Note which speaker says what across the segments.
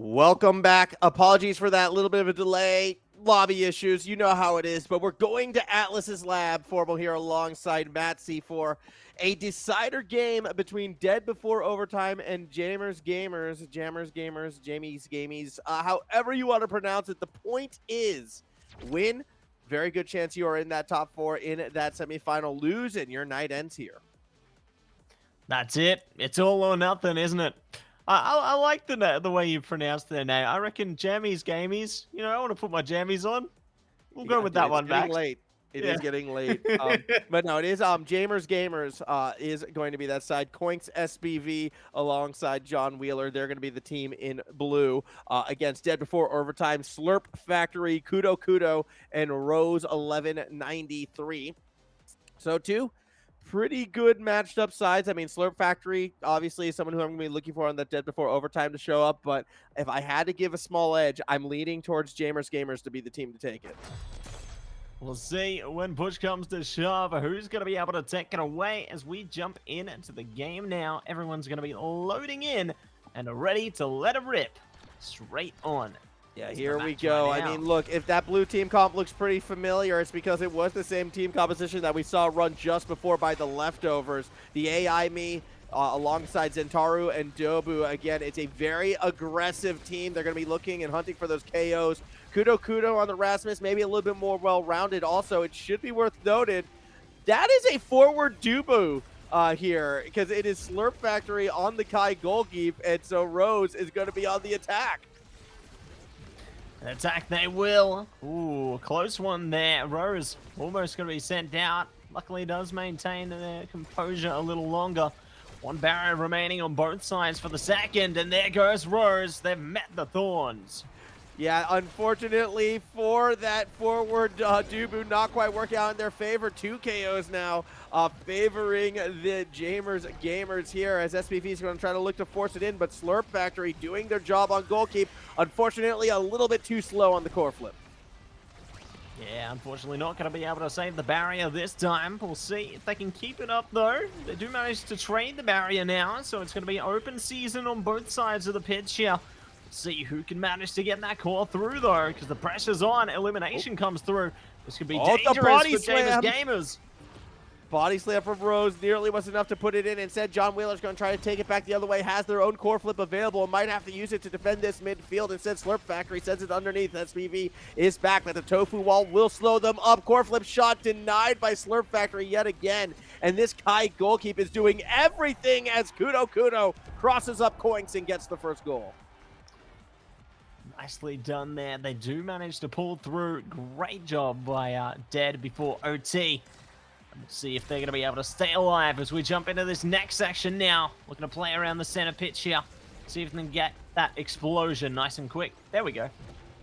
Speaker 1: Welcome back. Apologies for that little bit of a delay. Lobby issues, you know how it is, but we're going to Atlas's lab. Formal here alongside Matt C for a decider game between Dead Before Overtime and Jammers Gamers, Jammies Gamies, however you want to pronounce it. The point is, win. Very good chance you are in that top four in that semifinal. Lose and your night ends here.
Speaker 2: That's it. It's all or nothing, isn't it? I like the way you pronounce their name. I reckon Jammies Gamies. You know, I want to put my jammies on. We'll go with that one, Max.
Speaker 1: It's getting late. It is getting late. But no, it is Jammers Gamers is going to be that side. Koinks SBV alongside John Wheeler. They're going to be the team in blue against Dead Before Overtime, SlurpFactory, Kudokudo, and Rose 1193. So two pretty good matched up sides. I mean, SlurpFactory obviously is someone who I'm going to be looking for on that Dead Before Overtime to show up, but if I had to give a small edge, I'm leaning towards Jammers Gamers to be the team to take it.
Speaker 2: We'll see when push comes to shove who's going to be able to take it away as we jump into the game now. Everyone's going to be loading in and ready to let it rip straight on.
Speaker 1: Yeah, here we go. I mean, look, if that blue team comp looks pretty familiar, it's because it was the same team composition that we saw run just before by the leftovers. The AI me alongside Zentaru and Dobu. Again, it's a very aggressive team. They're going to be looking and hunting for those KOs. Kudo on the Rasmus, maybe a little bit more well-rounded. Also, it should be worth noted, that is a forward Dubu here, because it is SlurpFactory on the Kai goalkeep, and so Rose is going to be on the attack.
Speaker 2: Attack they will. Ooh, close one there. Rose almost going to be sent out. Luckily does maintain their composure a little longer. One barrier remaining on both sides for the second, and there goes Rose. They've met the thorns.
Speaker 1: Yeah, unfortunately for that forward Dubu, not quite working out in their favor. 2 KOs now favoring the Jammers Gamers here as SPV is going to try to look to force it in, but SlurpFactory doing their job on goalkeep. Unfortunately, a little bit too slow on the core flip.
Speaker 2: Yeah, unfortunately not going to be able to save the barrier this time. We'll see if they can keep it up, though. They do manage to trade the barrier now, so it's going to be open season on both sides of the pitch here. See who can manage to get that core through, though, because the pressure's on. Elimination comes through. This could be dangerous for Jammers Gamers.
Speaker 1: Body slam from Rose nearly was enough to put it in. Instead, John Wheeler's going to try to take it back the other way. Has their own core flip available and might have to use it to defend this midfield. Instead, SlurpFactory sends it underneath. SPV is back, but the tofu wall will slow them up. Core flip shot denied by SlurpFactory yet again. And this Kai goalkeep is doing everything as Kudo crosses up Koinks and gets the first goal.
Speaker 2: Nicely done there. They do manage to pull through. Great job by Dead Before OT. And we'll see if they're going to be able to stay alive as we jump into this next section now. Looking to play around the center pitch here. See if they can get that explosion nice and quick. There we go.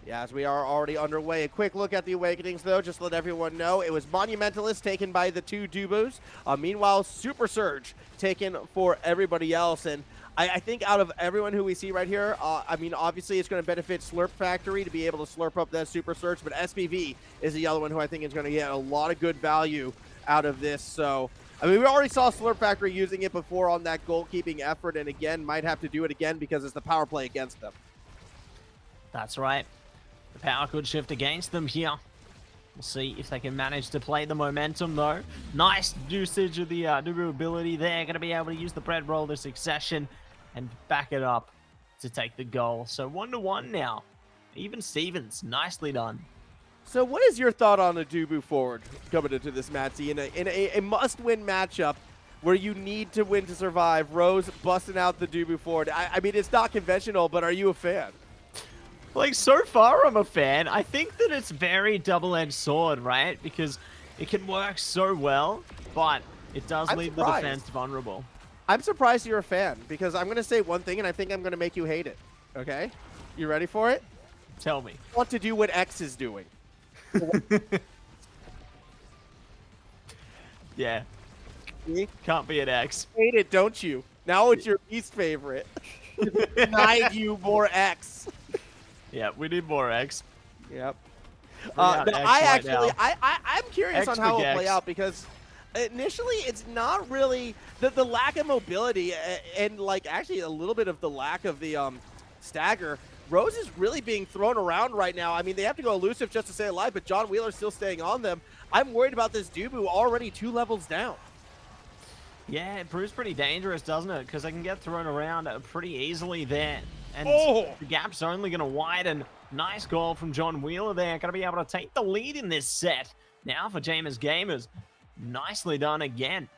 Speaker 1: Yeah, as we are already underway. A quick look at the Awakenings, though, just to let everyone know. It was Monumentalist taken by the 2 Dubus. Meanwhile, Super Surge taken for everybody else. And I think out of everyone who we see right here, I mean, obviously it's going to benefit SlurpFactory to be able to slurp up that Super Surge, but SPV is the other one who I think is going to get a lot of good value out of this. So, I mean, we already saw SlurpFactory using it before on that goalkeeping effort, and again, might have to do it again because it's the power play against them.
Speaker 2: That's right. The power could shift against them here. We'll see if they can manage to play the momentum, though. Nice usage of the Dubu ability there. Going to be able to use the bread roll to succession and back it up to take the goal. So 1-1 now. Even Stevens, nicely done.
Speaker 1: So what is your thought on a Dubu forward coming into this match in a must-win matchup where you need to win to survive? Rose busting out the Dubu forward. I mean, it's not conventional, but are you a fan?
Speaker 2: Like, so far I'm a fan. I think that it's very double-edged sword, right? Because it can work so well, but it does leave the defense vulnerable.
Speaker 1: I'm surprised you're a fan, because I'm going to say one thing, and I think I'm going to make you hate it. Okay? You ready for it?
Speaker 2: Tell me.
Speaker 1: I want to do what X is doing.
Speaker 2: Yeah. Can't be an X.
Speaker 1: Hate it, don't you? Now it's your least favorite. Denied you more X.
Speaker 2: Yeah, we need more X.
Speaker 1: Yep.
Speaker 2: I'm
Speaker 1: curious
Speaker 2: X
Speaker 1: on how it'll
Speaker 2: X.
Speaker 1: play out, because initially it's not really the lack of mobility and like actually a little bit of the lack of the stagger Rose is really being thrown around right now. I mean, they have to go elusive just to stay alive, but John Wheeler's still staying on them. I'm worried about this Dubu already 2 levels down.
Speaker 2: Yeah, it proves pretty dangerous, doesn't it? Because they can get thrown around pretty easily there. And the gap's only going to widen. Nice goal from John Wheeler there. Going to be able to take the lead in this set. Now for Jamers Gamers. Nicely done again.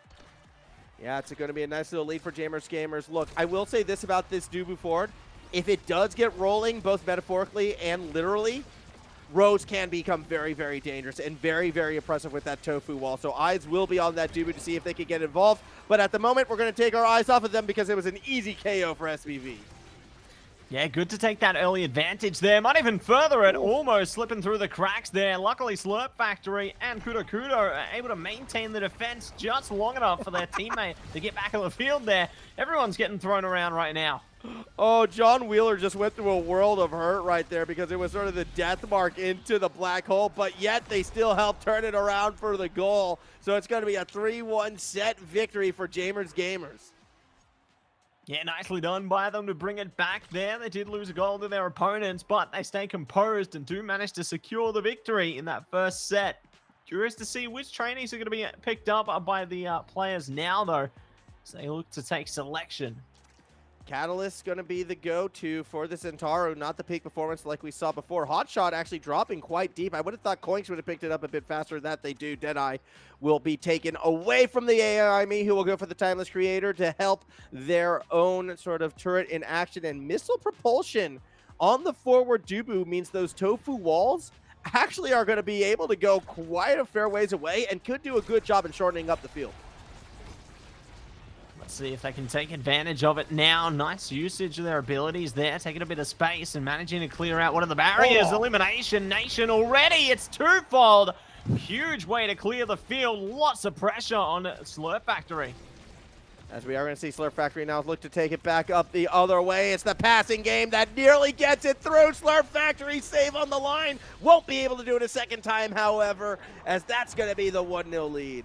Speaker 1: Yeah, it's going to be a nice little lead for Jamers Gamers. Look, I will say this about this Dubu Ford. If it does get rolling, both metaphorically and literally, Rose can become very, very dangerous and very, very impressive with that tofu wall. So eyes will be on that Dubu to see if they can get involved. But at the moment, we're going to take our eyes off of them because it was an easy KO for SBV.
Speaker 2: Yeah, good to take that early advantage there. Might even further it, almost slipping through the cracks there. Luckily, SlurpFactory and kudokudo are able to maintain the defense just long enough for their teammate to get back on the field there. Everyone's getting thrown around right now.
Speaker 1: Oh, John Wheeler just went through a world of hurt right there because it was sort of the death mark into the black hole, but yet they still helped turn it around for the goal. So it's going to be a 3-1 set victory for Jamers Gamers.
Speaker 2: Yeah, nicely done by them to bring it back there. They did lose a goal to their opponents, but they stay composed and do manage to secure the victory in that first set. Curious to see which trainees are going to be picked up by the players now, though, as they look to take selection.
Speaker 1: Catalyst going to be the go-to for the Centauro, not the peak performance like we saw before. Hotshot actually dropping quite deep. I would have thought Koinks would have picked it up a bit faster than that they do. Deadeye will be taken away from the AI Me, who will go for the Timeless Creator to help their own sort of turret in action. And missile propulsion on the forward Dubu means those tofu walls actually are going to be able to go quite a fair ways away and could do a good job in shortening up the field.
Speaker 2: Let's see if they can take advantage of it now. Nice usage of their abilities there, taking a bit of space and managing to clear out one of the barriers. Elimination Nation already. It's twofold. Huge way to clear the field. Lots of pressure on SlurpFactory.
Speaker 1: As we are going to see SlurpFactory now look to take it back up the other way. It's the passing game that nearly gets it through. SlurpFactory save on the line. Won't be able to do it a second time, however, as that's going to be the 1-0 lead.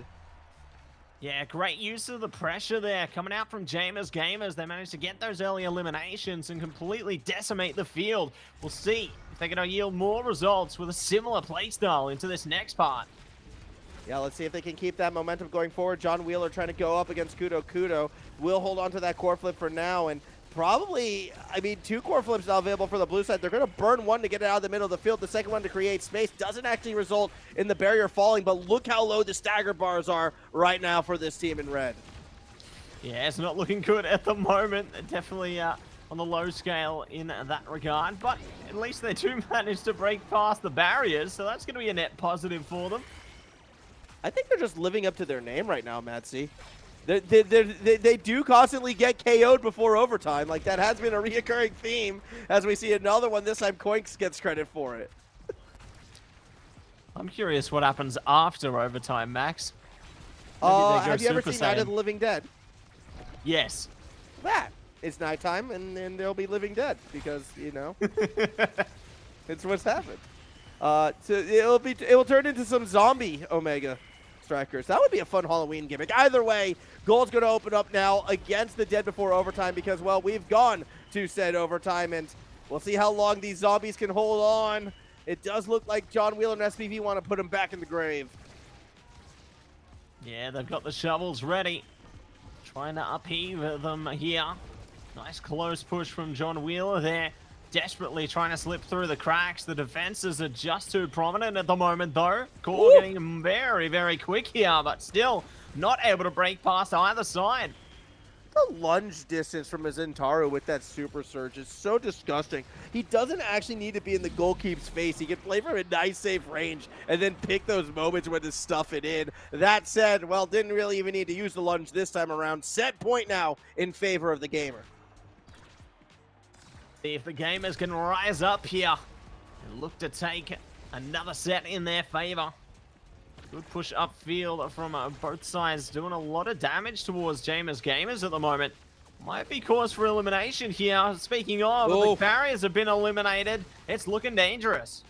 Speaker 2: Yeah, great use of the pressure there. Coming out from Jamers Gamers, they managed to get those early eliminations and completely decimate the field. We'll see if they're going to yield more results with a similar playstyle into this next part.
Speaker 1: Yeah, let's see if they can keep that momentum going forward. John Wheeler trying to go up against kudokudo. Will hold on to that core flip for now, and probably, I mean, 2 core flips now available for the blue side. They're going to burn one to get it out of the middle of the field. The second one to create space doesn't actually result in the barrier falling, but look how low the stagger bars are right now for this team in red.
Speaker 2: Yeah, it's not looking good at the moment. Definitely on the low scale in that regard, but at least they do manage to break past the barriers, so that's going to be a net positive for them.
Speaker 1: I think they're just living up to their name right now, Matsy. They do constantly get KO'd before overtime. Like, that has been a reoccurring theme as we see another one. This time, Koinks gets credit for it.
Speaker 2: I'm curious what happens after overtime, Max.
Speaker 1: Have you ever seen Night of the Living Dead?
Speaker 2: Yes.
Speaker 1: That. It's nighttime, and they'll be living dead because, you know, it's what's happened. So it will turn into some zombie Omega Strikers. That would be a fun Halloween gimmick. Either way, goal's going to open up now against the Dead before overtime because, well, we've gone to said overtime, and we'll see how long these zombies can hold on. It does look like John Wheeler and SPV want to put him back in the grave.
Speaker 2: Yeah, they've got the shovels ready. Trying to upheave them here. Nice close push from John Wheeler there. Desperately trying to slip through the cracks. The defenses are just too prominent at the moment, though. Core getting very, very quick here, but still not able to break past either side.
Speaker 1: The lunge distance from Zentaru with that super surge is so disgusting. He doesn't actually need to be in the goalkeeper's face. He can play from a nice, safe range and then pick those moments when to stuff it in. That said, well, didn't really even need to use the lunge this time around. Set point now in favor of the gamer.
Speaker 2: See if the gamers can rise up here and look to take another set in their favor. Good push upfield from both sides, doing a lot of damage towards Jamers Gamers at the moment. Might be cause for elimination here. Speaking of, the barriers have been eliminated. It's looking dangerous.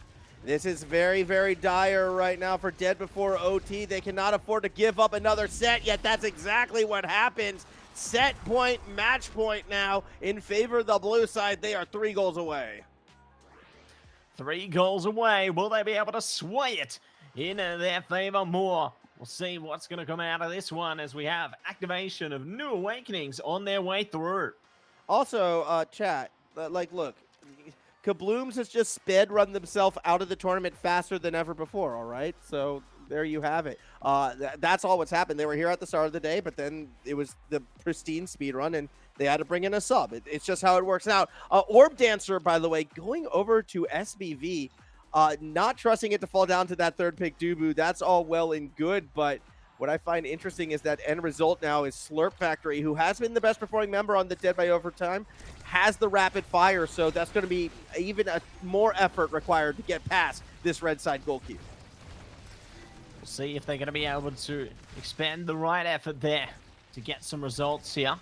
Speaker 1: This is very, very dire right now for Dead before OT. They cannot afford to give up another set, yet that's exactly what happens. Set point, match point now in favor of the blue side. They are 3 goals away.
Speaker 2: 3 goals away. Will they be able to sway it in their favor more? We'll see what's going to come out of this one as we have activation of New Awakenings on their way through.
Speaker 1: Also, chat, like, look, Kablooms has just sped run themselves out of the tournament faster than ever before, all right? So there you have it. That's all what's happened. They were here at the start of the day, but then it was the pristine speed run, and they had to bring in a sub. It's just how it works out. Orb Dancer, by the way, going over to SBV, not trusting it to fall down to that third pick Dubu. That's all well and good, but what I find interesting is that end result now is SlurpFactory, who has been the best performing member on the Dead by Overtime, has the rapid fire, so that's going to be even more effort required to get past this red side goal queue.
Speaker 2: We'll see if they're going to be able to expend the right effort there to get some results here.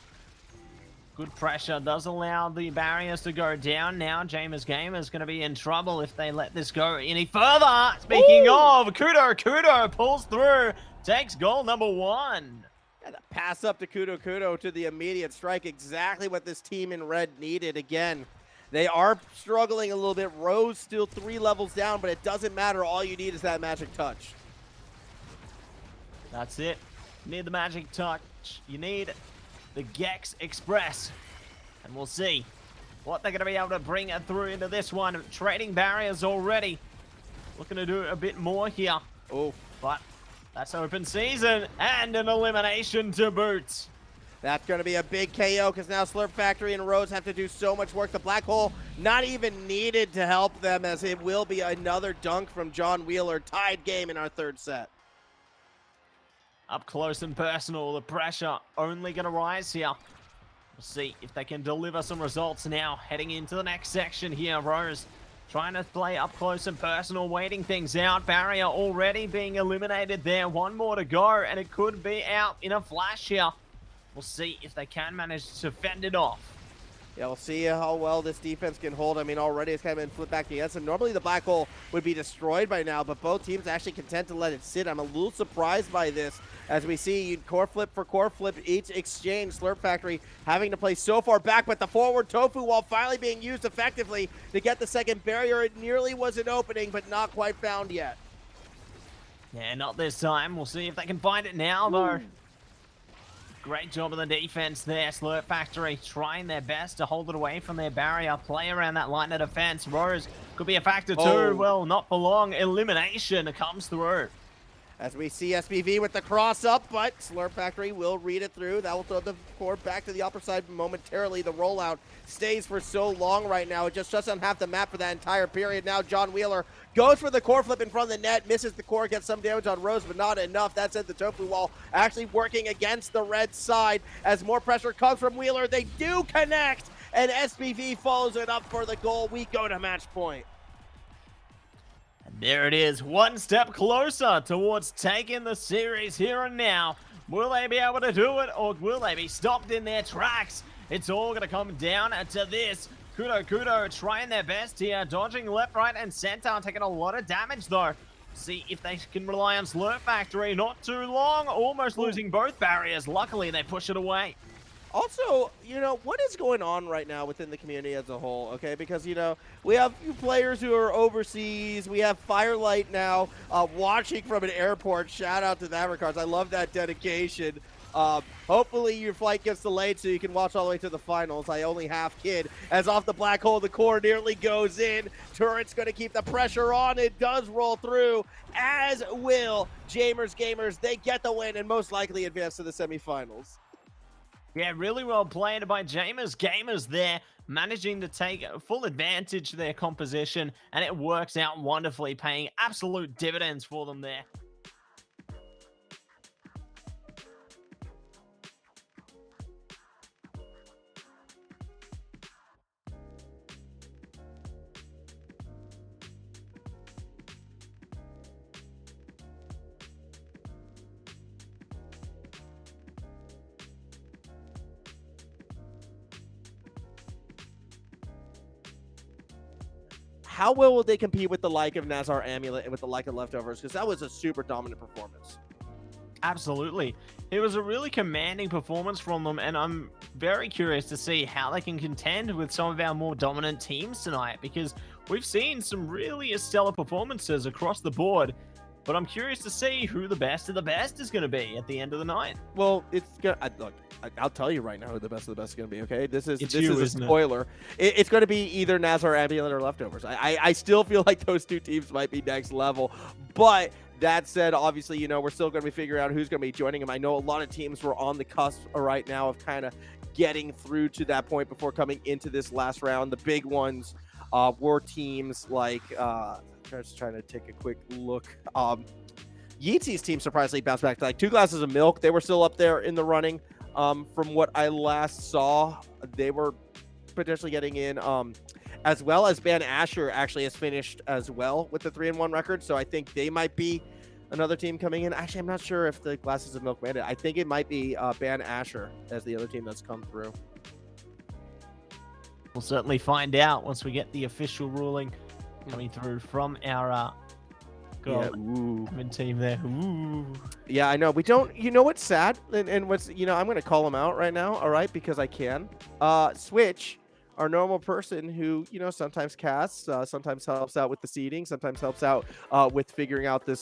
Speaker 2: Good pressure does allow the barriers to go down. Now Jamer's Game is going to be in trouble if they let this go any further. Speaking of, Kudo pulls through, takes goal number 1.
Speaker 1: Yeah, the pass up to Kudo to the immediate strike, exactly what this team in red needed. Again, they are struggling a little bit. Rose still 3 levels down, but it doesn't matter. All you need is that magic touch.
Speaker 2: That's it. You need the magic touch. You need the Gex Express. And we'll see what they're going to be able to bring it through into this one. Trading barriers already. Looking to do a bit more here.
Speaker 1: Oh,
Speaker 2: but that's open season and an elimination to boot.
Speaker 1: That's going to be a big KO because now SlurpFactory and Rose have to do so much work. The Black Hole not even needed to help them, as it will be another dunk from John Wheeler. Tied game in our 3rd set.
Speaker 2: Up close and personal, the pressure only going to rise here. We'll see if they can deliver some results now. Heading into the next section here, Rose trying to play up close and personal, waiting things out. Barrier already being eliminated there. 1 more to go, and it could be out in a flash here. We'll see if they can manage to fend it off.
Speaker 1: Yeah, we'll see how well this defense can hold. I mean, already it's kind of been flipped back against them. Normally the Black Hole would be destroyed by now, but both teams actually content to let it sit. I'm a little surprised by this, as we see core flip for core flip each exchange. SlurpFactory having to play so far back, but the forward Tofu wall finally being used effectively to get the second barrier. It nearly was an opening, but not quite found yet.
Speaker 2: Yeah, not this time. We'll see if they can find it now, though. Great job of the defense there. SlurpFactory trying their best to hold it away from their barrier. Play around that line of defense. Rose could be a factor too. Well, not for long. Elimination comes through.
Speaker 1: As we see SBV with the cross up, but SlurpFactory will read it through. That will throw the core back to the upper side momentarily. The rollout stays for so long right now. It just doesn't have the map for that entire period. Now John Wheeler goes for the core flip in front of the net, misses the core, gets some damage on Rose, but not enough. That said, the Tofu wall actually working against the red side as more pressure comes from Wheeler. They do connect, and SBV follows it up for the goal. We go to match point.
Speaker 2: And there it is, 1 step closer towards taking the series here and now. Will they be able to do it, or will they be stopped in their tracks? It's all going to come down to this. Kudo trying their best here, dodging left, right, and center, taking a lot of damage though. See if they can rely on SlurpFactory. Not too long, almost losing both barriers. Luckily, they push it away.
Speaker 1: Also, you know, what is going on right now within the community as a whole, okay? Because, you know, we have players who are overseas. We have Firelight now watching from an airport. Shout out to the Abercards. I love that dedication. Hopefully your flight gets delayed so you can watch all the way to the finals. I only half kid. As off the Black Hole, the core nearly goes in. Turret's going to keep the pressure on. It does roll through, as will Jamer's Gamers. They get the win and most likely advance to the semifinals.
Speaker 2: Yeah, really well played by Jamer's Gamers there, managing to take full advantage of their composition, and it works out wonderfully, paying absolute dividends for them there.
Speaker 1: How well will they compete with the like of Nazar Amulet and with the like of Leftovers? Because that was a super dominant performance.
Speaker 2: Absolutely. It was a really commanding performance from them, and I'm very curious to see how they can contend with some of our more dominant teams tonight, because we've seen some really stellar performances across the board. But I'm curious to see who the best of the best is going to be at the end of the night.
Speaker 1: Well, it's gonna look. I'll tell you right now who the best of the best is going to be. Okay, this is a
Speaker 2: Isn't it?
Speaker 1: spoiler. It's going to be either Nazar, Ambulant, or Leftovers. I still feel like those two teams might be next level. But that said, obviously, you know, we're still going to be figuring out who's going to be joining them. I know a lot of teams were on the cusp right now of kind of getting through to that point before coming into this last round. The big ones were teams like. Just trying to take a quick look. Yeezy's team surprisingly bounced back to like 2 glasses of milk. They were still up there in the running. From what I last saw, they were potentially getting in. As well as Ban Asher actually has finished as well with the 3-1 record. So I think they might be another team coming in. Actually, I'm not sure if the glasses of milk made it. I think it might be Ban Asher as the other team that's come through.
Speaker 2: We'll certainly find out once we get the official ruling coming through from our team there. Ooh.
Speaker 1: Yeah, I know. We don't. You know what's sad, and what's, you know, I'm going to call him out right now. All right, because I can. Switch, our normal person who, you know, sometimes casts, sometimes helps out with the seeding, sometimes helps out with figuring out this